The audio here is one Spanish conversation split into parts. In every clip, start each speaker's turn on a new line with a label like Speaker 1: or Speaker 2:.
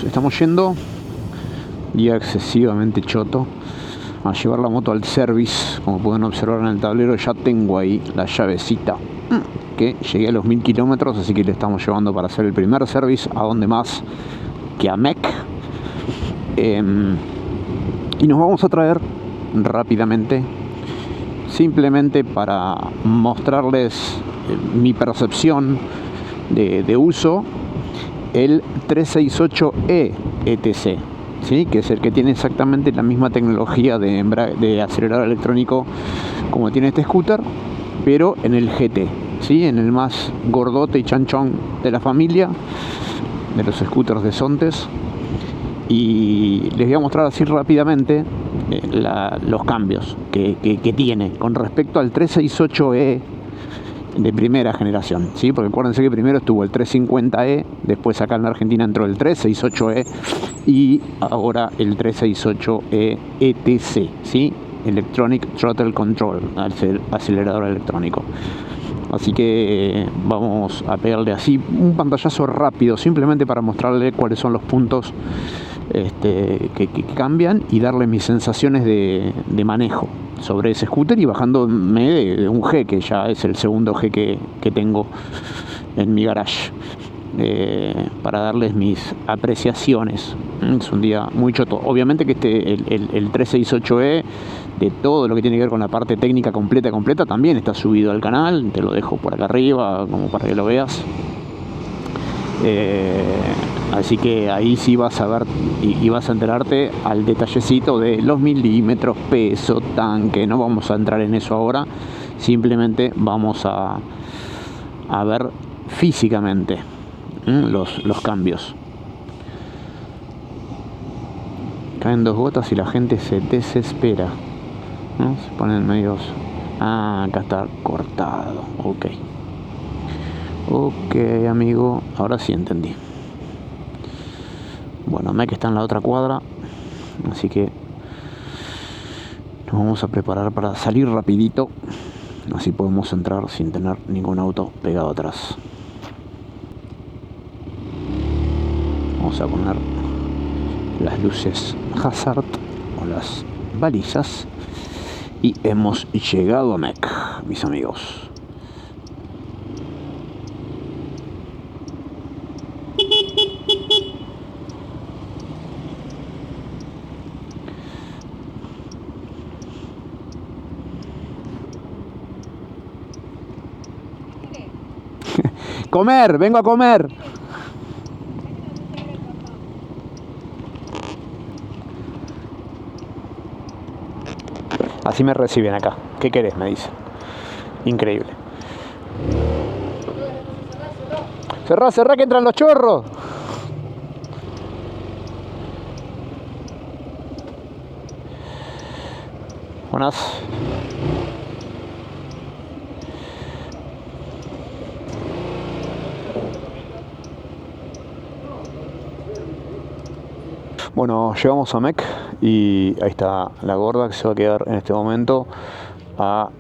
Speaker 1: estamos yendo, día excesivamente choto, a llevar la moto al service. Como pueden observar en el tablero, ya tengo ahí la llavecita que llegué a los 1000 kilómetros, así que le estamos llevando para hacer el primer service. ¿A dónde más que a MEC? Y nos vamos a traer rápidamente, simplemente para mostrarles mi percepción de uso, el 368E ETC, ¿sí? Que es el que tiene exactamente la misma tecnología de acelerador electrónico como tiene este scooter, pero en el GT, ¿sí? En el más gordote y chanchón de la familia de los scooters de Sontes. Y les voy a mostrar así rápidamente los cambios que tiene con respecto al 368E de primera generación, ¿sí? Porque acuérdense que primero estuvo el 350E, después acá en la Argentina entró el 368E y ahora el 368E ETC, ¿sí? Electronic Throttle Control, acelerador electrónico. Así que vamos a pegarle así un pantallazo rápido, simplemente para mostrarle cuáles son los puntos que cambian y darle mis sensaciones de manejo sobre ese scooter, y bajándome de un G, que ya es el segundo G que tengo en mi garage, para darles mis apreciaciones. Es un día muy choto. Obviamente que el 368E, de todo lo que tiene que ver con la parte técnica completa, también está subido al canal. Te lo dejo por acá arriba como para que lo veas. Así que ahí sí vas a ver y vas a enterarte al detallecito de los milímetros, peso, tanque. No vamos a entrar en eso ahora, simplemente vamos a ver físicamente los cambios. Caen 2 gotas y la gente se desespera, ¿no? Se ponen medios... acá está cortado. Ok, amigo, ahora sí entendí. Bueno, MEC está en la otra cuadra, así que nos vamos a preparar para salir rapidito, así podemos entrar sin tener ningún auto pegado atrás. Vamos a poner las luces hazard o las balizas y hemos llegado a MEC, mis amigos. Comer, vengo a comer. Así me reciben acá. ¿Qué querés? Me dicen. Increíble. Cerrá, que entran los chorros. Buenas. Bueno, llegamos a MEC y ahí está la gorda que se va a quedar en este momento al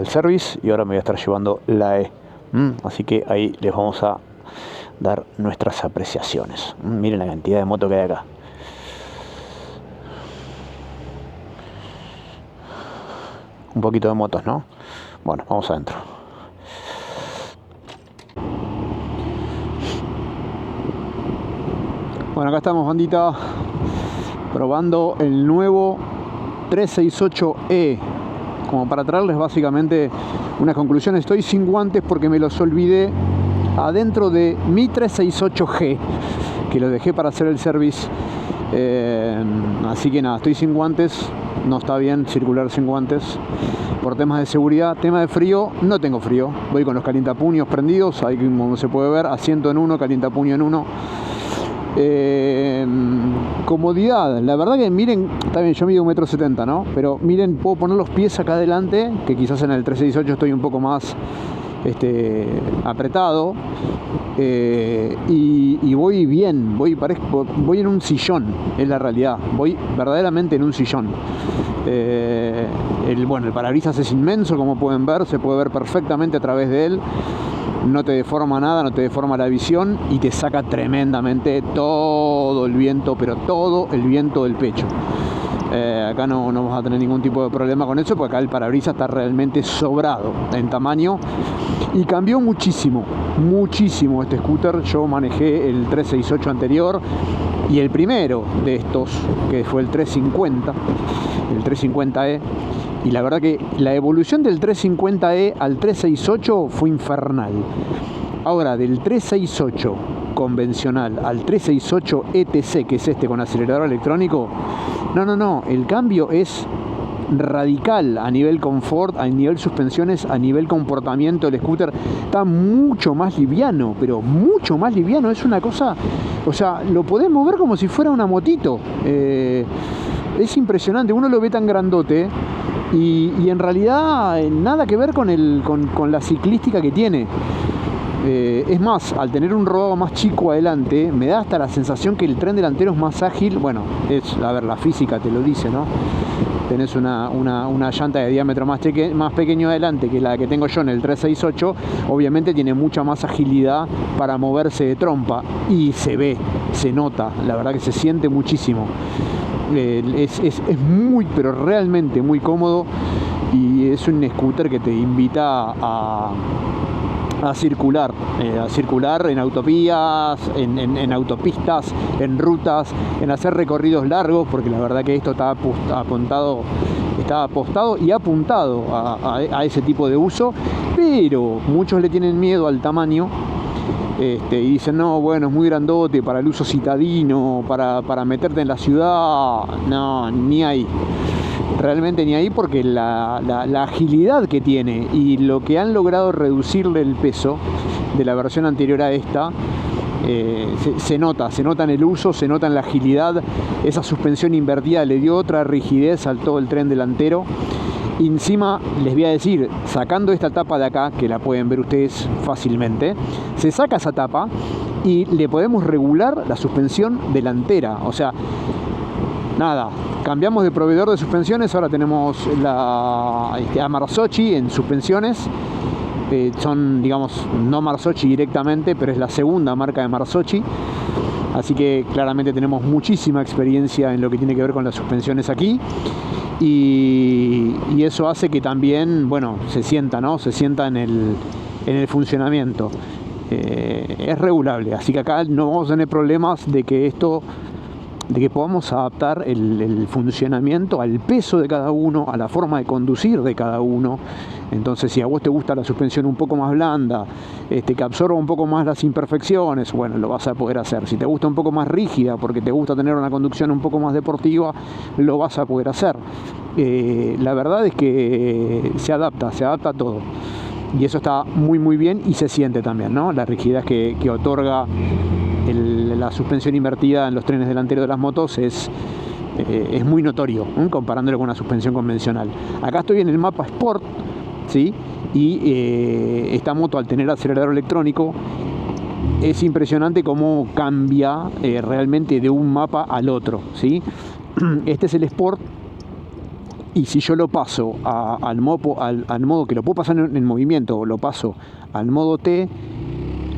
Speaker 1: service, y ahora me voy a estar llevando la E. Así que ahí les vamos a dar nuestras apreciaciones. Miren la cantidad de moto que hay acá. Un poquito de motos, ¿no? Bueno, vamos adentro. Bueno, acá estamos, bandita, probando el nuevo 368E. Como para traerles básicamente unas conclusiones. Estoy sin guantes porque me los olvidé adentro de mi 368G, que lo dejé para hacer el service. Así que nada, estoy sin guantes. No está bien circular sin guantes por temas de seguridad. Tema de frío, no tengo frío. Voy con los calientapuños prendidos. Ahí como se puede ver, asiento en uno, calientapuño en uno. Comodidad, la verdad que miren, está bien, yo mido 1,70 m, ¿no? Pero miren, puedo poner los pies acá adelante, que quizás en el 368 estoy un poco más apretado, y voy bien, voy en un sillón, es la realidad, voy verdaderamente en un sillón. El parabrisas es inmenso, como pueden ver, se puede ver perfectamente a través de él. no te deforma nada, no te deforma la visión y te saca tremendamente todo el viento, pero todo el viento del pecho. Acá no vas a tener ningún tipo de problema con eso, porque acá el parabrisas está realmente sobrado en tamaño y cambió muchísimo este scooter. Yo manejé el 368 anterior y el primero de estos, que fue el 350, el 350e, y la verdad que la evolución del 350e al 368 fue infernal. Ahora, del 368 convencional al 368 ETC, que es este con acelerador electrónico, no, el cambio es radical a nivel confort, a nivel suspensiones, a nivel comportamiento. El scooter está mucho más liviano, pero mucho más liviano. Es una cosa, o sea, lo podés mover como si fuera una motito. Es impresionante, uno lo ve tan grandote y en realidad nada que ver con la ciclística que tiene. Es más, al tener un rodado más chico adelante, me da hasta la sensación que el tren delantero es más ágil. Bueno, la física te lo dice, ¿no? Tenés una llanta de diámetro más pequeño adelante que la que tengo yo en el 368, obviamente tiene mucha más agilidad para moverse de trompa y se ve, se nota, la verdad que se siente muchísimo. Es muy, pero realmente muy cómodo, y es un scooter que te invita a circular en autovías, en autopistas, en rutas, en hacer recorridos largos, porque la verdad que esto está apostado y apuntado a ese tipo de uso, pero muchos le tienen miedo al tamaño. Y dicen, no, bueno, es muy grandote para el uso citadino, para meterte en la ciudad. No, ni ahí. Realmente ni ahí, porque la agilidad que tiene y lo que han logrado reducirle el peso de la versión anterior a esta, se nota en el uso, se nota en la agilidad. Esa suspensión invertida le dio otra rigidez al todo el tren delantero. Y encima les voy a decir, sacando esta tapa de acá, que la pueden ver ustedes fácilmente, se saca esa tapa y le podemos regular la suspensión delantera. O sea, nada, cambiamos de proveedor de suspensiones, ahora tenemos a Marzocchi en suspensiones. Son, digamos, no Marzocchi directamente, pero es la segunda marca de Marzocchi. Así que claramente tenemos muchísima experiencia en lo que tiene que ver con las suspensiones aquí. Y eso hace que también, bueno, se sienta en el funcionamiento. Es regulable, así que acá no vamos a tener problemas de que podamos adaptar el funcionamiento al peso de cada uno, a la forma de conducir de cada uno. Entonces, si a vos te gusta la suspensión un poco más blanda, que absorba un poco más las imperfecciones, bueno, lo vas a poder hacer. Si te gusta un poco más rígida, porque te gusta tener una conducción un poco más deportiva, lo vas a poder hacer. La verdad es que se adapta a todo. Y eso está muy muy bien, y se siente también, ¿no? La rigidez que otorga la suspensión invertida en los trenes delanteros de las motos es muy notorio, comparándolo con una suspensión convencional. Acá estoy en el mapa Sport, ¿sí? Y esta moto, al tener acelerador electrónico, es impresionante cómo cambia realmente de un mapa al otro, ¿sí? Este es el Sport, y si yo lo paso al modo que lo puedo pasar en movimiento, lo paso al modo T,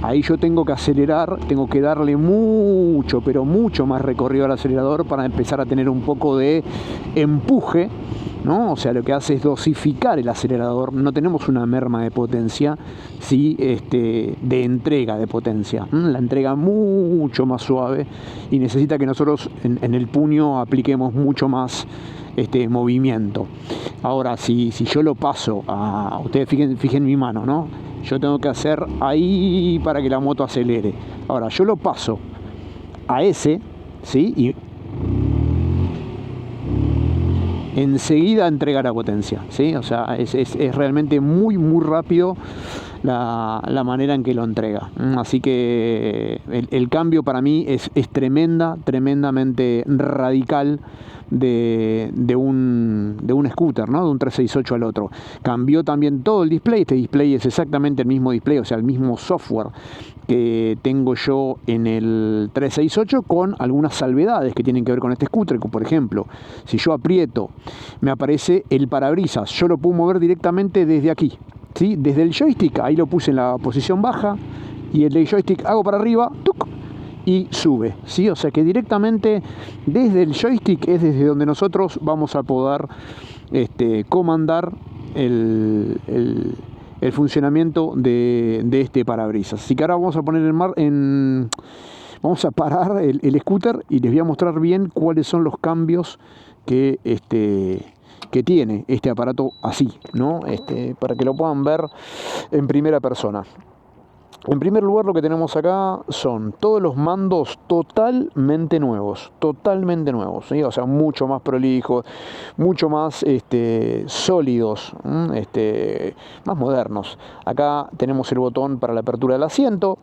Speaker 1: ahí yo tengo que acelerar, tengo que darle mucho, pero mucho más recorrido al acelerador para empezar a tener un poco de empuje, ¿no? O sea, lo que hace es dosificar el acelerador. No tenemos una merma de potencia, sí, de entrega de potencia. La entrega mucho más suave, y necesita que nosotros en el puño apliquemos mucho más movimiento. Ahora, si yo lo paso ustedes fijen mi mano, ¿no? Yo tengo que hacer ahí para que la moto acelere. Ahora, yo lo paso a ese, ¿sí? Y enseguida entrega la potencia, ¿sí? O sea, es realmente muy muy rápido la manera en que lo entrega. Así que el cambio para mí es tremendamente radical de un scooter, ¿no? De un 368 al otro. Cambió también todo el display. Este display es exactamente el mismo display, o sea, el mismo software que tengo yo en el 368, con algunas salvedades que tienen que ver con este scooter. Por ejemplo, si yo aprieto, me aparece el parabrisas. Yo lo puedo mover directamente desde aquí, ¿sí? Desde el joystick, ahí lo puse en la posición baja, y el joystick hago para arriba, ¡tuc! Y sube, ¿sí? O sea que directamente desde el joystick es desde donde nosotros vamos a poder comandar el funcionamiento de este parabrisas. Así que ahora vamos a poner vamos a parar el scooter y les voy a mostrar bien cuáles son los cambios que tiene este aparato así, ¿no? Para que lo puedan ver en primera persona. En primer lugar, lo que tenemos acá son todos los mandos totalmente nuevos, ¿sí? O sea, mucho más prolijos, mucho más sólidos, más modernos. Acá tenemos el botón para la apertura del asiento,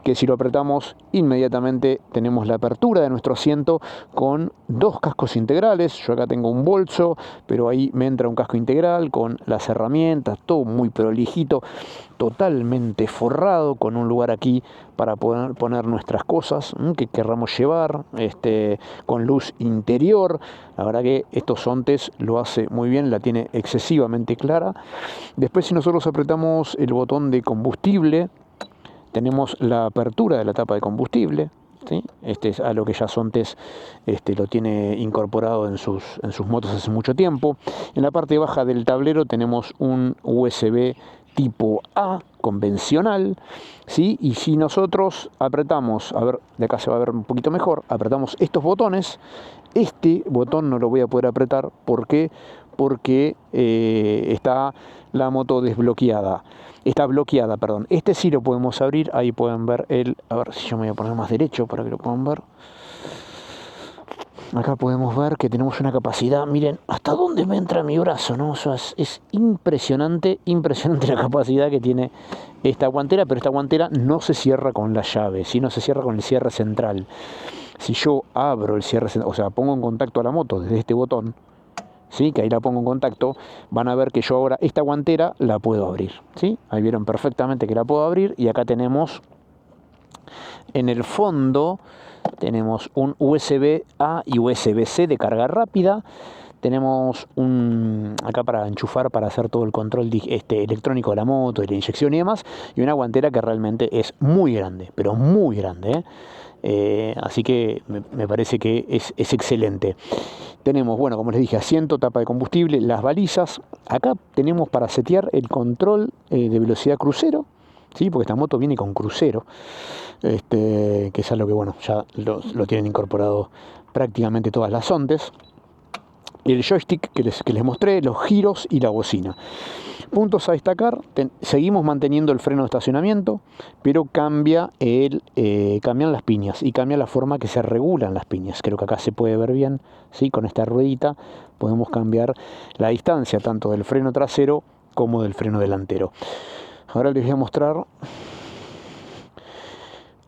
Speaker 1: que si lo apretamos inmediatamente tenemos la apertura de nuestro asiento con 2 cascos integrales. Yo acá tengo un bolso, pero ahí me entra un casco integral con las herramientas, todo muy prolijito, totalmente forrado, con un lugar aquí para poder poner nuestras cosas que querramos llevar, con luz interior. La verdad que estos Sontes lo hace muy bien, la tiene excesivamente clara. Después, si nosotros apretamos el botón de combustible, tenemos la apertura de la tapa de combustible, ¿sí? Es a lo que ya Sontes lo tiene incorporado en sus motos hace mucho tiempo. En la parte baja del tablero tenemos un USB tipo A convencional, ¿sí? Y si nosotros apretamos, a ver, de acá se va a ver un poquito mejor, apretamos estos botones, este botón no lo voy a poder apretar. ¿Por qué? Porque está la moto desbloqueada. Está bloqueada, perdón. Este sí lo podemos abrir. Ahí pueden ver a ver si yo me voy a poner más derecho para que lo puedan ver. Acá podemos ver que tenemos una capacidad, miren, hasta dónde me entra mi brazo, ¿no? O sea, es impresionante la capacidad que tiene esta guantera, pero esta guantera no se cierra con la llave, sino se cierra con el cierre central. Si yo abro el cierre central, o sea, pongo en contacto a la moto desde este botón, ¿sí? Que ahí la pongo en contacto, van a ver que yo ahora esta guantera la puedo abrir, ¿sí? Ahí vieron perfectamente que la puedo abrir, y acá tenemos en el fondo tenemos un USB-A y USB-C de carga rápida. Tenemos acá para enchufar, para hacer todo el control electrónico de la moto, de la inyección y demás, y una guantera que realmente es muy grande, pero muy grande, así que me parece que es excelente. Tenemos, bueno, como les dije, asiento, tapa de combustible, las balizas. Acá tenemos para setear el control de velocidad crucero, ¿sí? Porque esta moto viene con crucero, que es algo que, bueno, ya lo tienen incorporado prácticamente todas las Sontes. El joystick que les mostré, los giros y la bocina. Puntos a destacar: seguimos manteniendo el freno de estacionamiento, pero cambian las piñas y cambia la forma que se regulan las piñas. Creo que acá se puede ver bien, ¿sí? Con esta ruedita podemos cambiar la distancia tanto del freno trasero como del freno delantero. Ahora les voy a mostrar.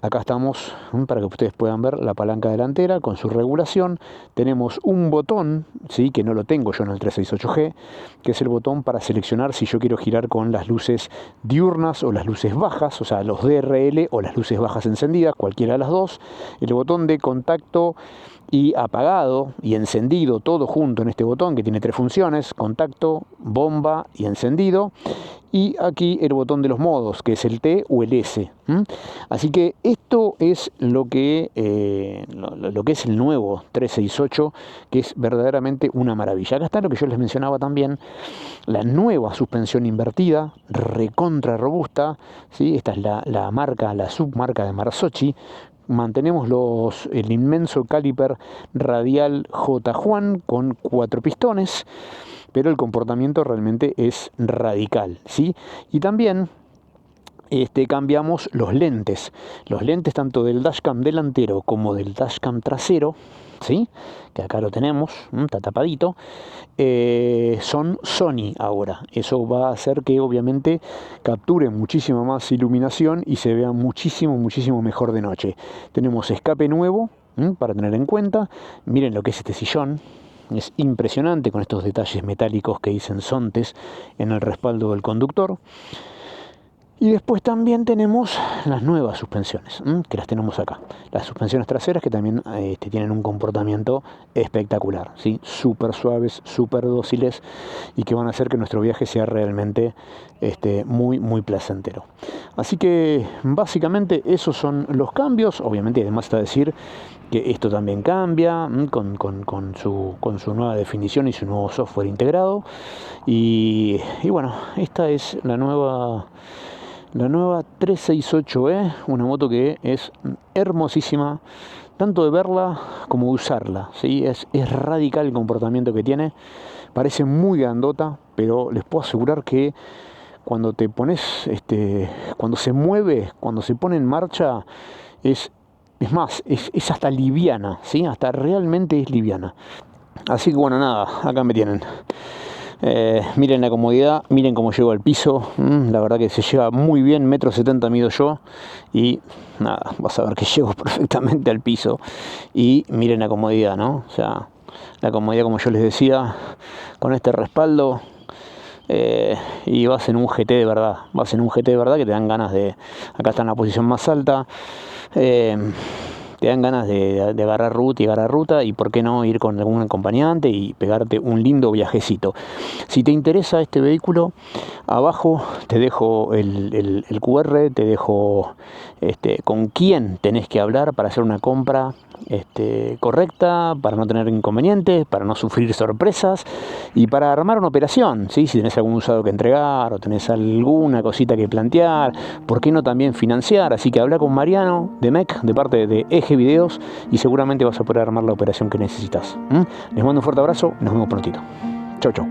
Speaker 1: Acá estamos, para que ustedes puedan ver la palanca delantera con su regulación. Tenemos un botón, ¿sí? Que no lo tengo yo en el 368G, que es el botón para seleccionar si yo quiero girar con las luces diurnas o las luces bajas, o sea, los DRL o las luces bajas encendidas, cualquiera de las dos. El botón de contacto y apagado y encendido, todo junto en este botón que tiene 3 funciones: contacto, bomba y encendido. Y aquí el botón de los modos, que es el T o el S. Así que esto es lo que es el nuevo 368, que es verdaderamente una maravilla. Acá está lo que yo les mencionaba también, la nueva suspensión invertida, recontra robusta, ¿sí? Esta es la submarca de Marzocchi. Mantenemos el inmenso caliper radial J. Juan con 4 pistones, pero el comportamiento realmente es radical, ¿sí? Y también cambiamos los lentes tanto del dashcam delantero como del dashcam trasero, ¿sí? Que acá lo tenemos, está tapadito, son Sony ahora. Eso va a hacer que obviamente capture muchísima más iluminación y se vea muchísimo mejor de noche. Tenemos escape nuevo, para tener en cuenta. Miren lo que es este sillón. Es impresionante, con estos detalles metálicos que dicen Sontes en el respaldo del conductor. Y después también tenemos las nuevas suspensiones, que las tenemos acá. Las suspensiones traseras que también tienen un comportamiento espectacular, ¿sí? Súper suaves, súper dóciles y que van a hacer que nuestro viaje sea realmente muy, muy placentero. Así que básicamente esos son los cambios. Obviamente además está decir que esto también cambia con su nueva definición y su nuevo software integrado. Y bueno, esta es la nueva 368E, una moto que es hermosísima, tanto de verla como de usarla, ¿sí? Es radical el comportamiento que tiene, parece muy grandota, pero les puedo asegurar que cuando te pones, cuando se mueve, cuando se pone en marcha, es más, es hasta liviana, ¿sí? Hasta realmente es liviana. Así que bueno, nada, acá me tienen. Miren la comodidad, miren cómo llego al piso, la verdad que se llega muy bien, 1,70 m mido yo y nada, vas a ver que llego perfectamente al piso. Y miren la comodidad, ¿no? O sea, la comodidad, como yo les decía, con este respaldo, y vas en un GT de verdad, que te dan ganas de, acá está en la posición más alta, te dan ganas de agarrar ruta y por qué no ir con algún acompañante y pegarte un lindo viajecito. Si te interesa este vehículo, abajo te dejo el QR, te dejo con quién tenés que hablar para hacer una compra correcta, para no tener inconvenientes, para no sufrir sorpresas y para armar una operación, ¿sí? Si tenés algún usado que entregar o tenés alguna cosita que plantear, ¿por qué no también financiar? Así que habla con Mariano de MEC, de parte de Eje Videos, y seguramente vas a poder armar la operación que necesitas. Les mando un fuerte abrazo, nos vemos prontito. Chau, chau.